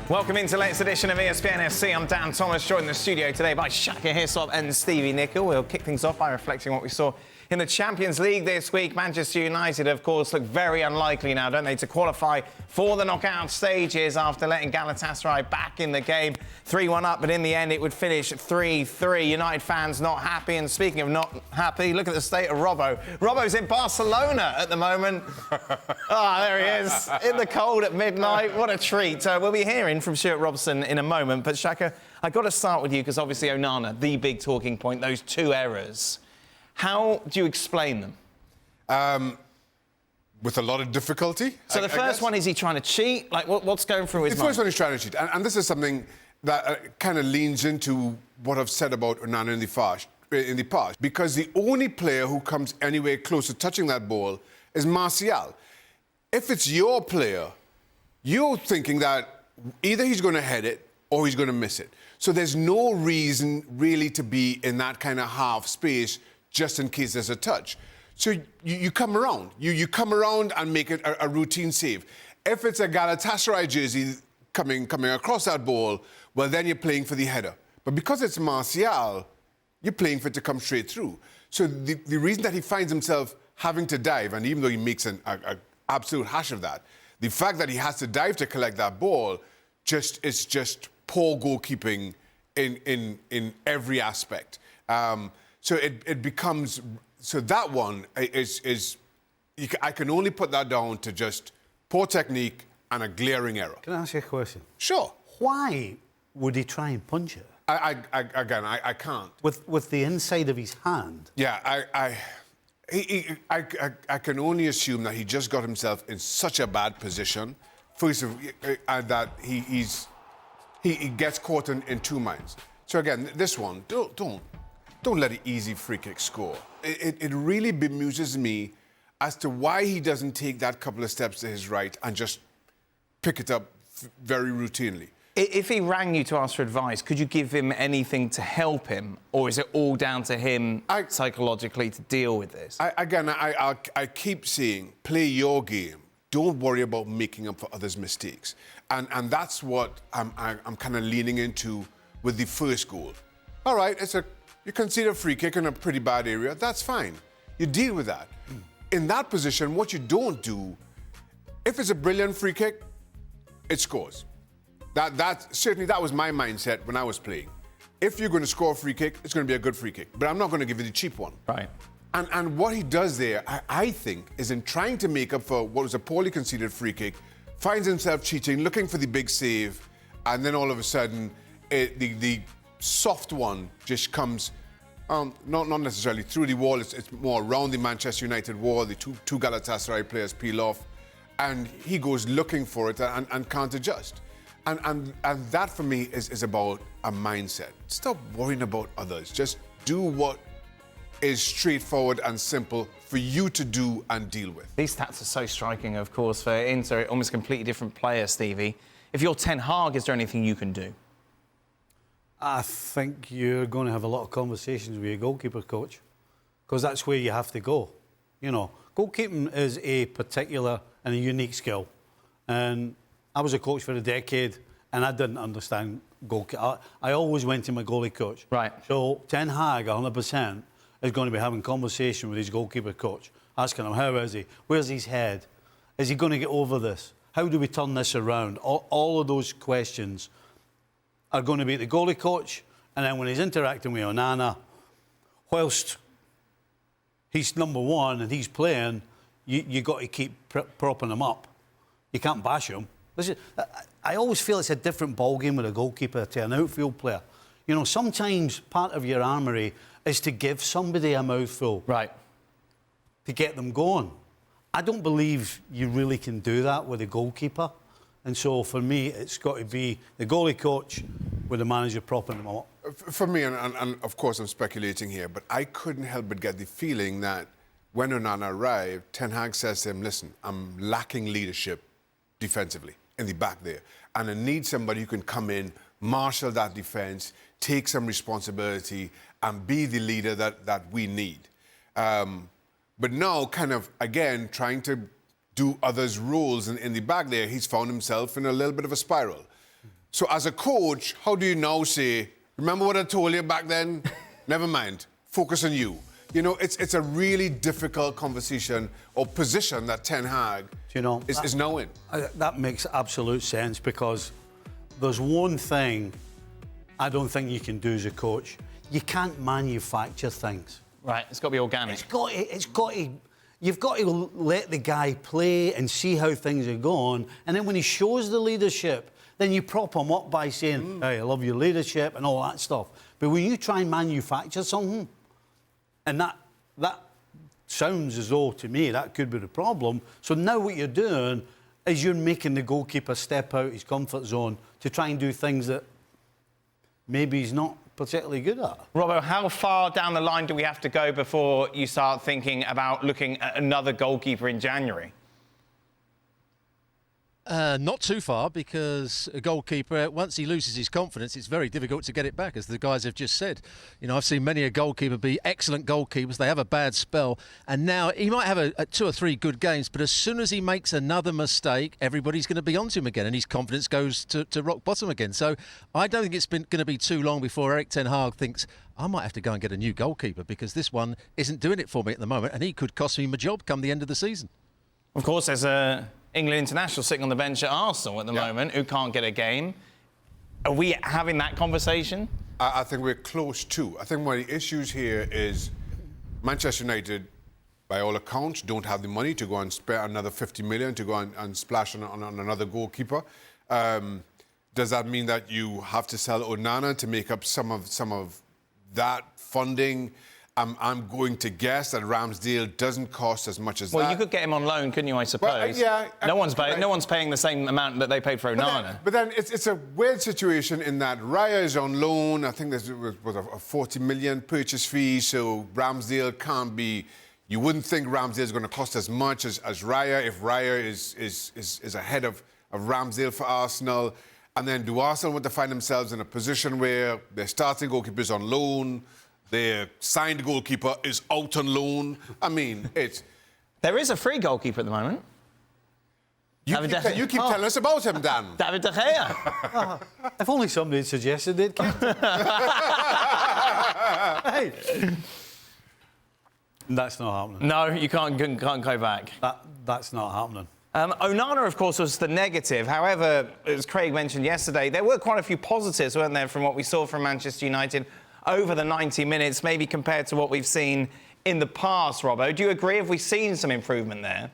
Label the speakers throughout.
Speaker 1: Welcome into the latest edition of ESPN FC. I'm Dan Thomas, joined in the studio today by Shaka Hislop and Stevie Nicol. We'll kick things off by reflecting what we saw in the Champions League this week. Manchester United, of course, look very unlikely now, don't they, to qualify for the knockout stages after letting Galatasaray back in the game. 3-1 up, but in the end it would finish 3-3. United fans not happy. And speaking of not happy, look at the state of Robbo. Robbo's in Barcelona at the moment. There he is, in the cold at midnight. What a treat. We'll be hearing from Stewart Robson in a moment. But Shaka, I've got to start with you because obviously Onana, the big talking point, those two errors. How do you explain them?
Speaker 2: With a lot of difficulty.
Speaker 1: So the first one, is he trying to cheat? Like, what's going through his mind?
Speaker 2: The first one is trying to cheat. And this is something that kind of leans into what I've said about Onana in the past. Because the only player who comes anywhere close to touching that ball is Martial. If it's your player, you're thinking that either he's going to head it or he's going to miss it. So there's no reason really to be in that kind of half space just in case there's a touch. So you come around. You come around and make it a routine save. If it's a Galatasaray jersey coming across that ball, well, then you're playing for the header. But because it's Martial, you're playing for it to come straight through. So the reason that he finds himself having to dive, and even though he makes an absolute hash of that, the fact that he has to dive to collect that ball is just poor goalkeeping in every aspect. So it becomes... So that one I can only put that down to just poor technique and a glaring error.
Speaker 3: Can I ask you a question?
Speaker 2: Sure.
Speaker 3: Why would he try and punch it?
Speaker 2: I can't.
Speaker 3: With the inside of his hand?
Speaker 2: Yeah, I can only assume that he just got himself in such a bad position, first of that he gets caught in two minds. So again, this one, don't let an easy free kick score. It really bemuses me as to why he doesn't take that couple of steps to his right and just pick it up very routinely.
Speaker 1: If he rang you to ask for advice, could you give him anything to help him? Or is it all down to him psychologically to deal with this?
Speaker 2: I keep saying, play your game. Don't worry about making up for others' mistakes. And that's what I'm kind of leaning into with the first goal. All right, you concede a free kick in a pretty bad area, that's fine. You deal with that. In that position, what you don't do, if it's a brilliant free kick, it scores. Certainly that was my mindset when I was playing. If you're going to score a free kick, it's going to be a good free kick. But I'm not going to give you the cheap one.
Speaker 1: Right.
Speaker 2: And what he does there, I think, is in trying to make up for what was a poorly conceded free kick, finds himself cheating, looking for the big save, and then all of a sudden, the soft one just comes, not necessarily through the wall, it's more around the Manchester United wall. The two Galatasaray players peel off, and he goes looking for it and can't adjust. And that, for me, is about a mindset. Stop worrying about others. Just do what is straightforward and simple for you to do and deal with.
Speaker 1: These stats are so striking, of course, for Inter, almost completely different player, Stevie. If you're Ten Hag, is there anything you can do?
Speaker 3: I think you're going to have a lot of conversations with your goalkeeper coach, because that's where you have to go. You know, goalkeeping is a particular and a unique skill. And I was a coach for a decade, and I didn't understand goalkeeping. I always went to my goalie coach.
Speaker 1: Right.
Speaker 3: So Ten Hag, 100%, is going to be having conversation with his goalkeeper coach, asking him, how is he? Where's his head? Is he going to get over this? How do we turn this around? All of those questions are going to be the goalie coach, and then when he's interacting with Onana, whilst he's number one and he's playing, you got to keep propping him up. You can't bash him. I always feel it's a different ballgame with a goalkeeper to an outfield player. You know, sometimes part of your armoury is to give somebody a mouthful.
Speaker 1: Right.
Speaker 3: To get them going. I don't believe you really can do that with a goalkeeper. And so, for me, it's got to be the goalie coach with the manager propping them up.
Speaker 2: For me, and of course I'm speculating here, but I couldn't help but get the feeling that when Onana arrived, Ten Hag says to him, listen, I'm lacking leadership defensively in the back there. And I need somebody who can come in, marshal that defence, take some responsibility, and be the leader that we need. But now, kind of, again, trying to do others' roles in the back there, he's found himself in a little bit of a spiral. So as a coach, how do you now say, remember what I told you back then? Never mind. Focus on you. You know, it's a really difficult conversation or position that Ten Hag is now in.
Speaker 3: That makes absolute sense, because there's one thing I don't think you can do as a coach. You can't manufacture things.
Speaker 1: Right, it's got to be organic.
Speaker 3: You've got to let the guy play and see how things are going, and then when he shows the leadership, then you prop him up by saying, hey, I love your leadership and all that stuff. But when you try and manufacture something, and that sounds as though, to me, that could be the problem. So now what you're doing is you're making the goalkeeper step out his comfort zone to try and do things that maybe he's not particularly good at.
Speaker 1: Robbo, how far down the line do we have to go before you start thinking about looking at another goalkeeper in January?
Speaker 4: Not too far, because a goalkeeper, once he loses his confidence, it's very difficult to get it back, as the guys have just said. You know, I've seen many a goalkeeper be excellent goalkeepers. They have a bad spell, and now he might have a 2 or 3 good games, but as soon as he makes another mistake, everybody's going to be onto him again, and his confidence goes to rock bottom again. So I don't think it's going to be too long before Erik ten Hag thinks, I might have to go and get a new goalkeeper, because this one isn't doing it for me at the moment, and he could cost me my job come the end of the season.
Speaker 1: Of course, there's a England international sitting on the bench at Arsenal at the moment who can't get a game. Are we having that conversation?
Speaker 2: I think we're close to. I think one of the issues here is Manchester United, by all accounts, don't have the money to go and spare another 50 million to go and splash on another goalkeeper. Does that mean that you have to sell Onana to make up some of that funding? I'm going to guess that Ramsdale doesn't cost as much as that.
Speaker 1: Well, you could get him on loan, couldn't you, I suppose?
Speaker 2: Well,
Speaker 1: no one's paying the same amount that they paid for Onana.
Speaker 2: But then it's a weird situation in that Raya is on loan. I think there was a 40 million purchase fee, so Ramsdale can't be... You wouldn't think Ramsdale is going to cost as much as Raya if Raya is ahead of Ramsdale for Arsenal. And then do Arsenal want to find themselves in a position where their starting goalkeeper is on loan, their signed goalkeeper is out on loan? I mean, it's...
Speaker 1: There is a free goalkeeper at the moment.
Speaker 2: You keep telling us about him, Dan.
Speaker 1: David De Gea.
Speaker 3: If only somebody had suggested it, hey. That's not happening.
Speaker 1: No, you can't go back.
Speaker 3: That's not happening.
Speaker 1: Onana, of course, was the negative. However, as Craig mentioned yesterday, there were quite a few positives, weren't there, from what we saw from Manchester United over the 90 minutes, maybe compared to what we've seen in the past, Robbo. Do you agree? Have we seen some improvement there?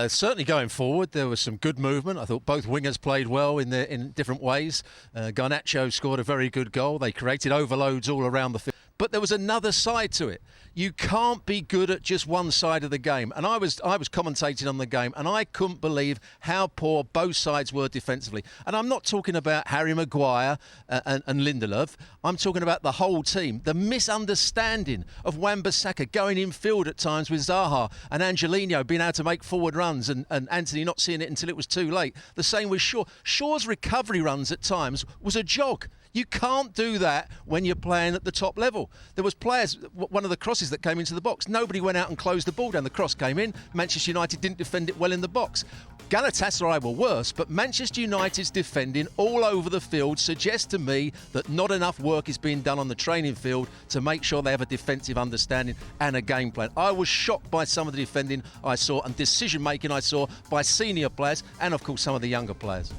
Speaker 4: Certainly going forward, there was some good movement. I thought both wingers played well in different ways. Garnacho scored a very good goal. They created overloads all around the field. But there was another side to it. You can't be good at just one side of the game. And I was commentating on the game, and I couldn't believe how poor both sides were defensively. And I'm not talking about Harry Maguire and Lindelof. I'm talking about the whole team. The misunderstanding of Wan-Bissaka going in field at times with Zaha, and Angelino being able to make forward runs, and Anthony not seeing it until it was too late. The same with Shaw. Shaw's recovery runs at times was a jog. You can't do that when you're playing at the top level. There was players, one of the crosses that came into the box, nobody went out and closed the ball down. The cross came in. Manchester United didn't defend it well in the box. Galatasaray were worse, but Manchester United's defending all over the field suggests to me that not enough work is being done on the training field to make sure they have a defensive understanding and a game plan. I was shocked by some of the defending I saw and decision-making I saw by senior players and, of course, some of the younger players.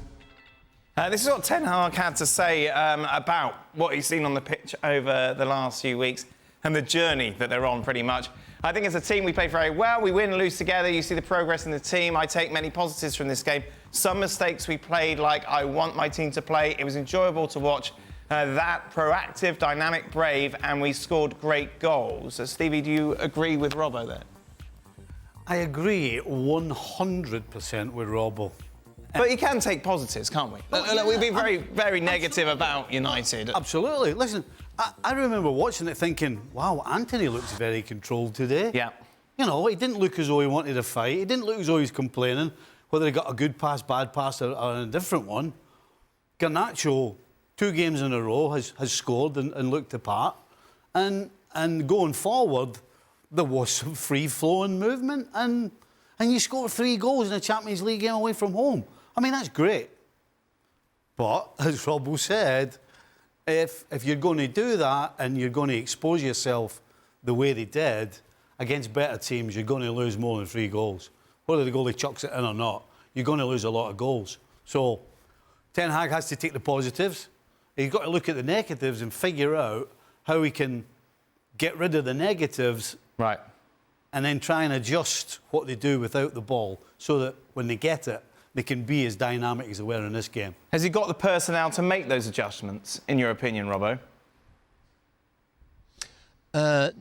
Speaker 1: This is what Ten Hag had to say about what he's seen on the pitch over the last few weeks and the journey that they're on, pretty much. I think as a team, we play very well. We win and lose together. You see the progress in the team. I take many positives from this game. Some mistakes we played like I want my team to play. It was enjoyable to watch that proactive, dynamic, brave, and we scored great goals. So, Stevie, do you agree with Robbo there?
Speaker 3: I agree 100% with Robbo.
Speaker 1: But you can take positives, can't we? We've been very, very negative about United.
Speaker 3: Absolutely. Listen, I remember watching it thinking, wow, Anthony looks very controlled today.
Speaker 1: Yeah.
Speaker 3: You know, he didn't look as though he wanted to fight. He didn't look as though he was complaining, whether he got a good pass, bad pass, or a different one. Garnacho, 2 games in a row, has scored and looked the part. And going forward, there was some free-flowing movement. And you scored 3 goals in a Champions League game away from home. I mean, that's great. But, as Robbo said, if you're going to do that and you're going to expose yourself the way they did against better teams, you're going to lose more than 3 goals. Whether the goalie chucks it in or not, you're going to lose a lot of goals. So, Ten Hag has to take the positives. He's got to look at the negatives and figure out how he can get rid of the negatives.
Speaker 1: Right.
Speaker 3: And then try and adjust what they do without the ball so that when they get it, they can be as dynamic as they were in this game.
Speaker 1: Has he got the personnel to make those adjustments, in your opinion, Robbo?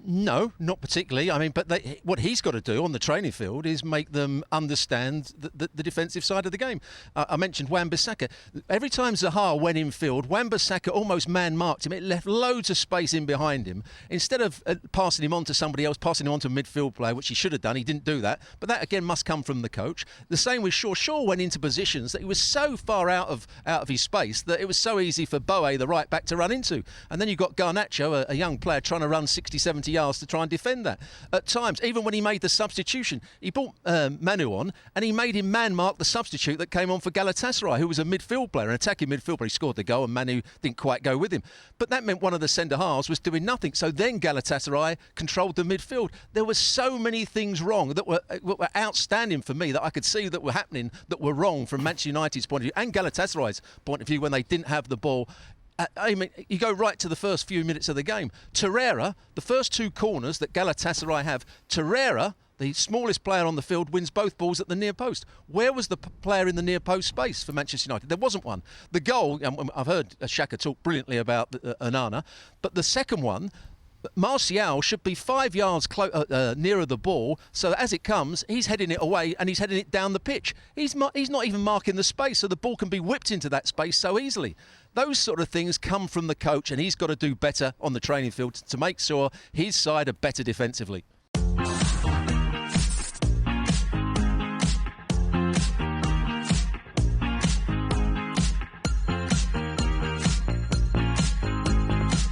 Speaker 4: No, not particularly. I mean, but what he's got to do on the training field is make them understand the defensive side of the game. I mentioned Wan-Bissaka. Every time Zaha went in field, Wan-Bissaka almost man-marked him. It left loads of space in behind him. Instead of passing him on to somebody else, passing him on to a midfield player, which he should have done, he didn't do that. But that, again, must come from the coach. The same with Shaw. Shaw went into positions that he was so far out of his space that it was so easy for Boe, the right back, to run into. And then you've got Garnacho, a young player, trying to run 60, 70 yards to try and defend that. At times, even when he made the substitution, he brought Manu on and he made him man-mark the substitute that came on for Galatasaray, who was a midfield player, an attacking midfield player. He scored the goal and Manu didn't quite go with him. But that meant one of the centre-halves was doing nothing. So then Galatasaray controlled the midfield. There were so many things wrong that were outstanding for me that I could see that were happening that were wrong from Manchester United's point of view and Galatasaray's point of view when they didn't have the ball. I mean, you go right to the first few minutes of the game. Torreira, the first 2 corners that Galatasaray have, Torreira, the smallest player on the field, wins both balls at the near post. Where was the player in the near post space for Manchester United? There wasn't one. The goal, I've heard Shaka talk brilliantly about Onana, but the second one, Martial should be 5 yards nearer the ball, so that as it comes, he's heading it away and he's heading it down the pitch. He's not even marking the space, so the ball can be whipped into that space so easily. Those sort of things come from the coach, and he's got to do better on the training field to make sure his side are better defensively.